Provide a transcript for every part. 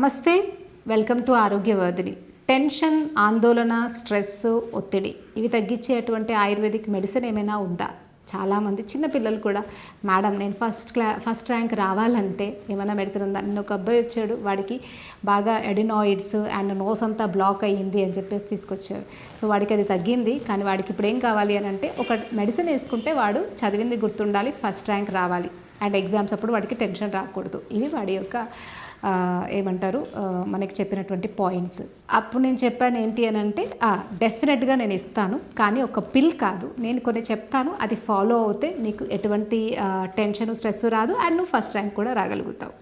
నమస్తే, welcome to Arogyavardhini. Tension, ఆందోళన, stress, ఒత్తిడి ఇవి తగ్గించేటువంటి ఆయుర్వేదిక్ మెడిసిన్ ఏమైనా ఉందా? చాలామంది చిన్నపిల్లలు కూడా, మేడం నేను ఫస్ట్ ర్యాంక్ రావాలంటే ఏమైనా మెడిసిన్ ఉందా? నిన్న ఒక అబ్బాయి వచ్చాడు, వాడికి బాగా ఎడినాయిడ్స్ అండ్ నోస్ అంతా బ్లాక్ అయ్యింది అని చెప్పేసి తీసుకొచ్చారు. సో వాడికి అది తగ్గింది, కానీ వాడికి ఇప్పుడు ఏం కావాలి అని అంటే ఒక మెడిసిన్ వేసుకుంటే వాడు చదివింది గుర్తుండాలి, ఫస్ట్ ర్యాంక్ రావాలి అండ్ ఎగ్జామ్స్ అప్పుడు వాడికి టెన్షన్ రాకూడదు. ఇవి వాడి యొక్క ఏమంటారు మనకి చెప్పినటువంటి పాయింట్స్. అప్పుడు నేను చెప్పాను ఏంటి అని అంటే, డెఫినెట్గా నేను ఇస్తాను, కానీ ఒక పిల్ కాదు, నేను కొన్ని చెప్తాను, అది ఫాలో అవుతే నీకు ఎటువంటి టెన్షన్ స్ట్రెస్ రాదు అండ్ నువ్వు ఫస్ట్ ర్యాంక్ కూడా రాగలుగుతావు.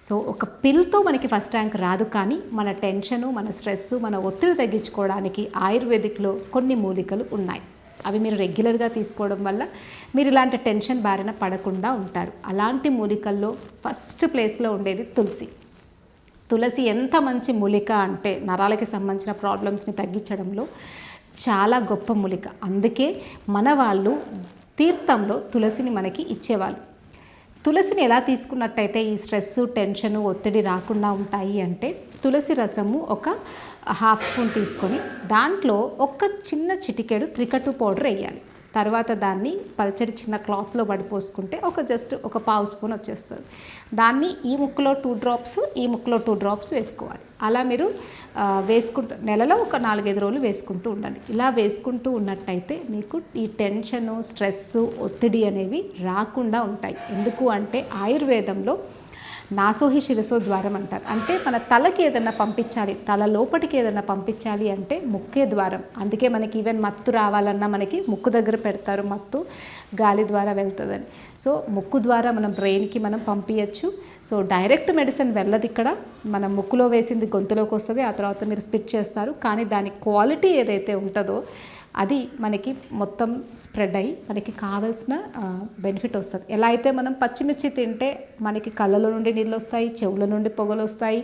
సో ఒక పిల్తో మనకి ఫస్ట్ ర్యాంక్ రాదు, కానీ మన టెన్షను, మన స్ట్రెస్, మన ఒత్తిడి తగ్గించుకోవడానికి ఆయుర్వేదిక్లో కొన్ని మూలికలు ఉన్నాయి. అవి మీరు రెగ్యులర్గా తీసుకోవడం వల్ల మీరు ఇలాంటి టెన్షన్ బారిన పడకుండా ఉంటారు. అలాంటి మూలికల్లో ఫస్ట్ ప్లేస్లో ఉండేది తులసి. తులసి ఎంత మంచి మూలిక అంటే నరాలకి సంబంధించిన ప్రాబ్లమ్స్ని తగ్గించడంలో చాలా గొప్ప మూలిక. అందుకే మన వాళ్ళు తీర్థంలో తులసిని మనకి ఇచ్చేవాళ్ళు. తులసిని ఎలా తీసుకున్నట్టయితే ఈ స్ట్రెస్, టెన్షను, ఒత్తిడి రాకుండా ఉంటాయి అంటే, తులసి రసము ఒక హాఫ్ స్పూన్ తీసుకొని దాంట్లో ఒక చిన్న చిటికెడు త్రికట్టు పౌడర్ వేయాలి. తర్వాత దాన్ని పల్చడి చిన్న క్లాత్లో పడిపోసుకుంటే జస్ట్ ఒక పావు స్పూన్ వచ్చేస్తుంది. దాన్ని ఈ ముక్కులో 2 డ్రాప్స్, ఈ ముక్కులో 2 డ్రాప్స్ వేసుకోవాలి. అలా మీరు వేసుకుంటూ నెలలో ఒక 4-5 రోజులు వేసుకుంటూ ఉండండి. ఇలా వేసుకుంటూ ఉన్నట్టయితే మీకు ఈ టెన్షను, స్ట్రెస్సు, ఒత్తిడి అనేవి రాకుండా ఉంటాయి. ఎందుకు అంటే ఆయుర్వేదంలో నాసోహి శిరసో ద్వారం అంటారు. అంటే మన తలకి ఏదైనా పంపించాలి, తల లోపటికి ఏదైనా పంపించాలి అంటే ముక్కే ద్వారం. అందుకే మనకి ఈవెన్ మత్తు రావాలన్నా మనకి ముక్కు దగ్గర పెడతారు, మత్తు గాలి ద్వారా వెళ్తుందని. సో ముక్కు ద్వారా మనం బ్రెయిన్కి మనం పంపించచ్చు. సో డైరెక్ట్ మెడిసిన్ వెళ్ళదు ఇక్కడ, మనం ముక్కులో వేసింది గొంతులోకి వస్తుంది, ఆ తర్వాత మీరు స్పిట్ చేస్తారు. కానీ దాని క్వాలిటీ ఏదైతే ఉంటుందో అది మనకి మొత్తం స్ప్రెడ్ అయ్యి మనకి కావాల్సిన బెనిఫిట్ వస్తుంది. ఎలా అయితే మనం పచ్చిమిర్చి తింటే మనకి కళ్ళలో నుండి నీళ్ళు వస్తాయి, చెవుల నుండి పొగలు వస్తాయి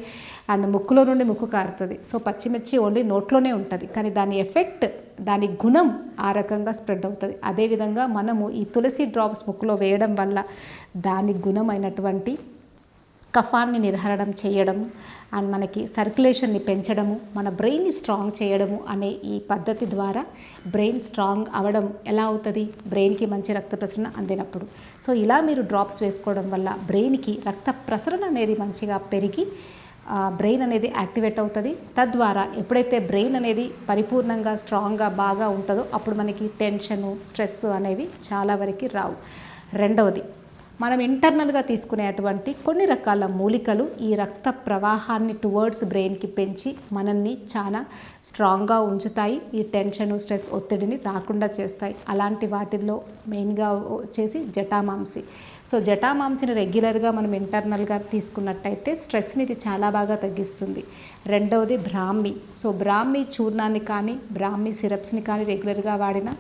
అండ్ ముక్కులో నుండి ముక్కు కారుతుంది. సో పచ్చిమిర్చి ఓన్లీ నోట్లోనే ఉంటుంది, కానీ దాని ఎఫెక్ట్, దాని గుణం ఆ రకంగా స్ప్రెడ్ అవుతుంది. అదేవిధంగా మనము ఈ తులసి డ్రాప్స్ ముక్కులో వేయడం వల్ల దాని గుణమైనటువంటి కఫాన్ని నిర్హరణం చేయడము అండ్ మనకి సర్క్యులేషన్ని పెంచడము, మన బ్రెయిన్ని స్ట్రాంగ్ చేయడము అనే ఈ పద్ధతి ద్వారా బ్రెయిన్ స్ట్రాంగ్ అవ్వడం ఎలా అవుతుంది? బ్రెయిన్కి మంచి రక్త ప్రసరణ అందినప్పుడు. సో ఇలా మీరు డ్రాప్స్ వేసుకోవడం వల్ల బ్రెయిన్కి రక్త ప్రసరణ అనేది మంచిగా పెరిగి బ్రెయిన్ అనేది యాక్టివేట్ అవుతుంది. తద్వారా ఎప్పుడైతే బ్రెయిన్ అనేది పరిపూర్ణంగా స్ట్రాంగ్గా బాగా ఉంటుందో అప్పుడు మనకి టెన్షను, స్ట్రెస్ అనేవి చాలా వరకు రావు. రెండవది, మనం ఇంటర్నల్గా తీసుకునేటువంటి కొన్ని రకాల మూలికలు ఈ రక్త ప్రవాహాన్ని టువర్డ్స్ బ్రెయిన్కి పెంచి మనల్ని చాలా స్ట్రాంగ్గా ఉంచుతాయి. ఈ టెన్షన్, స్ట్రెస్, ఒత్తిడిని రాకుండా చేస్తాయి. అలాంటి వాటిల్లో మెయిన్గా వచ్చేసి జటామాంసి. సో జటామాంసిని రెగ్యులర్గా మనం ఇంటర్నల్గా తీసుకున్నట్టయితే స్ట్రెస్ని ఇది చాలా బాగా తగ్గిస్తుంది. రెండవది బ్రాహ్మి. సో బ్రాహ్మి చూర్ణాన్ని కానీ బ్రాహ్మి సిరప్స్ని కానీ రెగ్యులర్గా వాడినా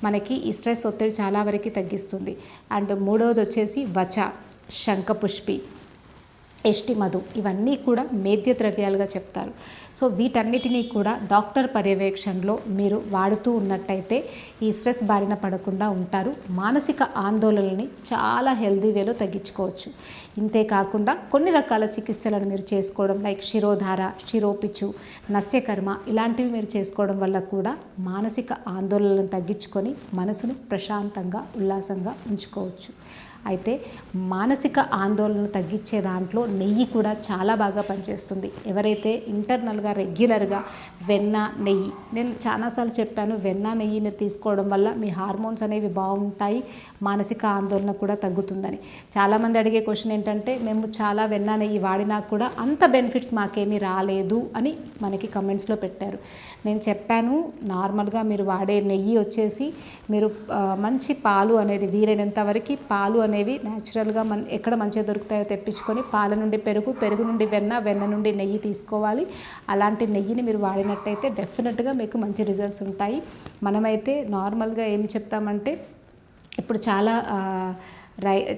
మనకి ఈ స్ట్రెస్, ఒత్తిడి చాలా వరకు తగ్గిస్తుంది. అండ్ మూడవది వచ్చేసి వచ, శంఖపుష్పి, ఎష్టి మధు, ఇవన్నీ కూడా మేద్య ద్రవ్యాలుగా చెప్తారు. సో వీటన్నిటినీ కూడా డాక్టర్ పర్యవేక్షణలో మీరు వాడుతూ ఉన్నట్టయితే ఈ స్ట్రెస్ బారిన పడకుండా ఉంటారు. మానసిక ఆందోళనని చాలా హెల్దీ వేలో తగ్గించుకోవచ్చు. ఇంతేకాకుండా కొన్ని రకాల చికిత్సలను మీరు చేసుకోవడం, లైక్ శిరోధార, శిరోపిచ్చు, నస్యకర్మ, ఇలాంటివి మీరు చేసుకోవడం వల్ల కూడా మానసిక ఆందోళనలను తగ్గించుకొని మనసును ప్రశాంతంగా, ఉల్లాసంగా ఉంచుకోవచ్చు. అయితే మానసిక ఆందోళనను తగ్గించే దాంట్లో నెయ్యి కూడా చాలా బాగా పనిచేస్తుంది. ఎవరైతే ఇంటర్నల్గా రెగ్యులర్గా వెన్న, నెయ్యి, నేను చాలాసార్లు చెప్పాను, వెన్న, నెయ్యి మీరు తీసుకోవడం వల్ల మీ హార్మోన్స్ అనేవి బాగుంటాయి, మానసిక ఆందోళన కూడా తగ్గుతుందని. చాలామంది అడిగే క్వశ్చన్ ఏంటంటే, మేము చాలా వెన్న, నెయ్యి వాడినా కూడా అంత బెనిఫిట్స్ మాకేమీ రాలేదు అని మనకి కమెంట్స్లో పెట్టారు. నేను చెప్పాను, నార్మల్గా మీరు వాడే నెయ్యి వచ్చేసి మీరు మంచి పాలు అనేది వీలైనంత వరకు పాలు అనేవి న్యాచురల్గా ఎక్కడ మంచిగా దొరుకుతాయో తెప్పించుకొని పాల నుండి పెరుగు, పెరుగు నుండి వెన్న, వెన్న నుండి నెయ్యి తీసుకోవాలి. అలాంటి నెయ్యిని మీరు వాడినట్టయితే డెఫినెట్గా మీకు మంచి రిజల్ట్స్ ఉంటాయి. మనమైతే నార్మల్గా ఏం చెప్తామంటే, ఇప్పుడు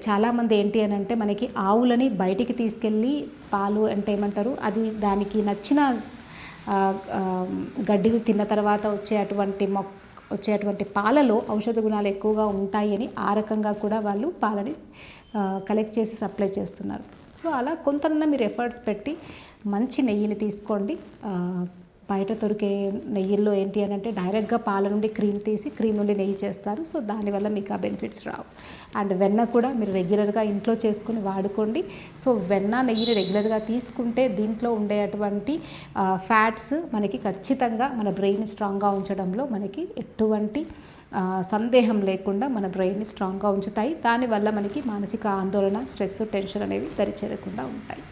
చాలామంది ఏంటి అని అంటే మనకి ఆవులని బయటికి తీసుకెళ్ళి పాలు అంటే ఏమంటారు, అది దానికి నచ్చిన గడ్డిని తిన్న తర్వాత వచ్చేటువంటి పాలలో ఔషధ గుణాలు ఎక్కువగా ఉంటాయి అని ఆ రకంగా కూడా వాళ్ళు పాలని కలెక్ట్ చేసి సప్లై చేస్తున్నారు. సో అలా కొంతన్నా మీరు ఎఫర్ట్స్ పెట్టి మంచి నెయ్యిని తీసుకోండి. బయట దొరికే నెయ్యిల్లో ఏంటి అని అంటే డైరెక్ట్గా పాల నుండి క్రీమ్ తీసి క్రీమ్ నుండి నెయ్యి చేస్తారు. సో దానివల్ల మీకు ఆ బెనిఫిట్స్ రావు. అండ్ వెన్న కూడా మీరు రెగ్యులర్గా ఇంట్లో చేసుకుని వాడుకోండి. సో వెన్న నెయ్యిని రెగ్యులర్గా తీసుకుంటే దీంట్లో ఉండేటువంటి ఫ్యాట్స్ మనకి ఖచ్చితంగా మన బ్రెయిన్ స్ట్రాంగ్గా ఉంచడంలో మనకి ఎటువంటి సందేహం లేకుండా మన బ్రెయిన్ని స్ట్రాంగ్గా ఉంచుతాయి. దానివల్ల మనకి మానసిక ఆందోళన, స్ట్రెస్, టెన్షన్ అనేవి దరిచేరకుండా ఉంటాయి.